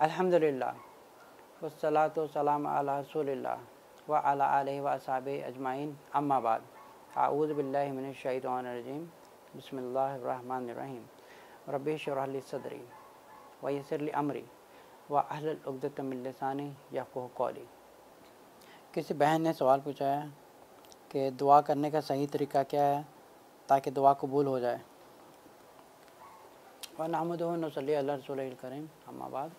अल्हम्दुलिल्लाह वस्सलातु वस्सलामु अला रसूलिल्लाह व अला आलिहि व अस्हाबिहि अजमाइन अम्मा बाद अऊज़ु बिल्लाहि मिनश शैतानिर रजीम बिस्मिल्लाहिर रहमानिर रहीम रब्बि इश्रह ली सदरी व यस्सिर ली अमरी व अहलुल उक़दतम मिन लिसानी यफ़क़हू क़ौली। किसी बहन ने सवाल पूछा है कि दुआ करने का सही तरीका क्या है ताकि दुआ कबूल हो जाए। व नहमदुहु व नसल्ली अला रसूलिल करीम अम्मा बाद।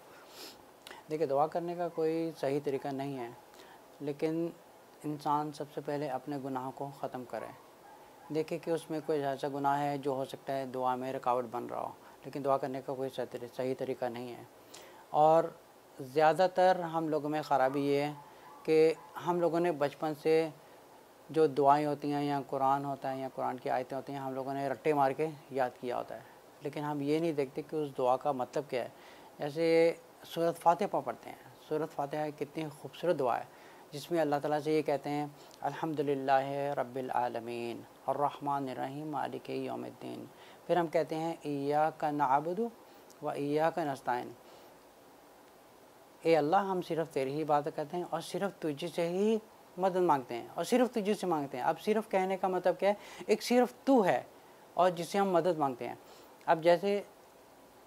देखिए, दुआ करने का कोई सही तरीका नहीं है, लेकिन इंसान सबसे पहले अपने गुनाहों को ख़त्म करे। देखिए कि उसमें कोई ऐसा गुनाह है जो हो सकता है दुआ में रुकावट बन रहा हो, लेकिन दुआ करने का कोई सही तरीका नहीं है। और ज़्यादातर हम लोगों में ख़राबी ये है कि हम लोगों ने बचपन से जो दुआएं होती हैं या कुरान होता है या कुरान की आयतें होती हैं, हम लोगों ने रट्टे मार के याद किया होता है, लेकिन हम ये नहीं देखते कि उस दुआ का मतलब क्या है। जैसे सूरत फ़ातिहा पढ़ते हैं, सूरत फ़ातिहा कितनी खूबसूरत दुआ है जिसमें अल्लाह ताला से ये कहते हैं अल्हम्दुलिल्लाहि रब्बिल आलमीन अर्रहमानिर रहीम मालिकि यौमिद्दीन। फिर हम कहते हैं इय्याका नअबुदु व इय्याका नस्ताईन। ए अल्लाह, हम सिर्फ़ तेरी ही इबादत करते हैं और सिर्फ़ तुझे से ही मदद मांगते हैं और सिर्फ़ तुझे से मांगते हैं। अब सिर्फ़ कहने का मतलब क्या है, एक सिर्फ़ तू है और जिससे हम मदद मांगते हैं। अब जैसे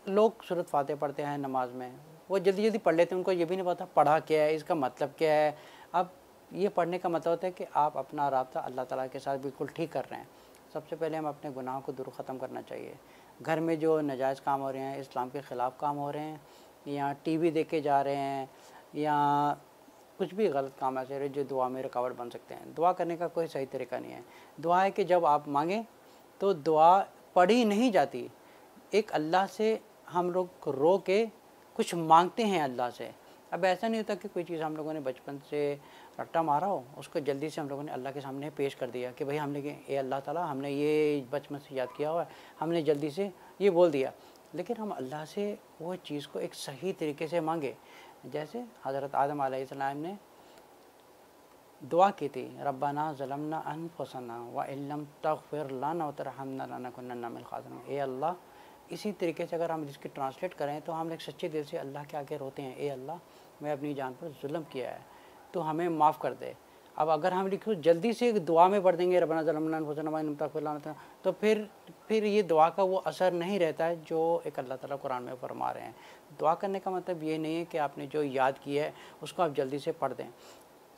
लोग सूरत फ़ातिहा पढ़ते हैं नमाज में, वो जल्दी जल्दी पढ़ लेते हैं, उनको ये भी नहीं पता पढ़ा क्या है, इसका मतलब क्या है। अब ये पढ़ने का मतलब होता है कि आप अपना राब्ता अल्लाह ताला के साथ बिल्कुल ठीक कर रहे हैं। सबसे पहले हम अपने गुनाहों को दूर ख़त्म करना चाहिए। घर में जो नाजायज़ काम हो रहे हैं, इस्लाम के ख़िलाफ़ काम हो रहे हैं, या टीवी देखे जा रहे हैं, या कुछ भी गलत काम ऐसे रहे जो दुआ में रुकावट बन सकते हैं। दुआ करने का कोई सही तरीका नहीं है। दुआ है कि जब आप मांगें तो दुआ पढ़ी नहीं जाती, एक अल्लाह से हम लोग रो के कुछ मांगते हैं अल्लाह से। अब ऐसा नहीं होता कि कोई चीज़ हम लोगों ने बचपन से रट्टा मारा हो, उसको जल्दी से हम लोगों ने अल्लाह के सामने पेश कर दिया कि भाई हमने ए अल्लाह ताला, हमने ये बचपन से याद किया हुआ है, हमने जल्दी से ये बोल दिया। लेकिन हम अल्लाह से वो चीज़ को एक सही तरीके से मांगे। जैसे हज़रत आदम अलैहिस्सलाम ने दुआ की थी, रब्बना ज़लमना अनफुसना व इल्लम तग़फ़िर लना व तरहमना लनकुन्नन मिनल ख़ासिरीन। ए अल्लाह, इसी तरीके से अगर हम इसकी ट्रांसलेट करें तो हम एक सच्चे दिल से अल्लाह के आगे रोते हैं, ए अल्लाह, मैं अपनी जान पर जुल्म किया है, तो हमें माफ़ कर दे। अब अगर हम लिखो जल्दी से दुआ में पढ़ देंगे रब्बना ज़लमना अनफुसना व इल्लम तग़फ़िर लना, तो फिर ये दुआ का वो असर नहीं रहता है जो एक अल्लाह ताला कुरान में फरमा रहे हैं। दुआ करने का मतलब ये नहीं है कि आपने जो याद किया है उसको आप जल्दी से पढ़ दें।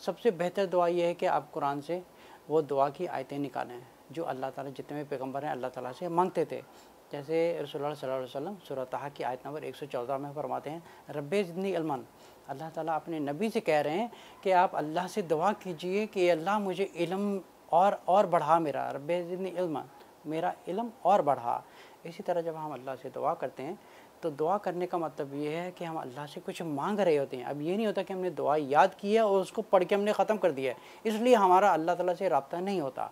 सबसे बेहतर दुआ ये है कि आप कुरान से वो दुआ की आयतें निकालें जो अल्लाह ताला, जितने भी पैगम्बर हैं अल्लाह ताला से मांगते थे। जैसे रसूलुल्लाह सल्लल्लाहु अलैहि वसल्लम सूरह ताहा की आयत नंबर 114 में फरमाते हैं रब्बे ज़िदनी इल्मन। अल्लाह ताला अपने नबी से कह रहे हैं कि आप अल्लाह से दुआ कीजिए कि अल्लाह मुझे इल्म और बढ़ा, मेरा रब्बे ज़िदनी इल्मन, मेरा इल्म और बढ़ा। इसी तरह जब हम अल्लाह से दुआ करते हैं तो दुआ करने का मतलब ये है कि हम अल्लाह से कुछ मांग रहे होते हैं। अब ये नहीं होता कि हमने दुआ याद की है और उसको पढ़ के हमने ख़त्म कर दिया है, इसलिए हमारा अल्लाह ताला से राब्ता नहीं होता।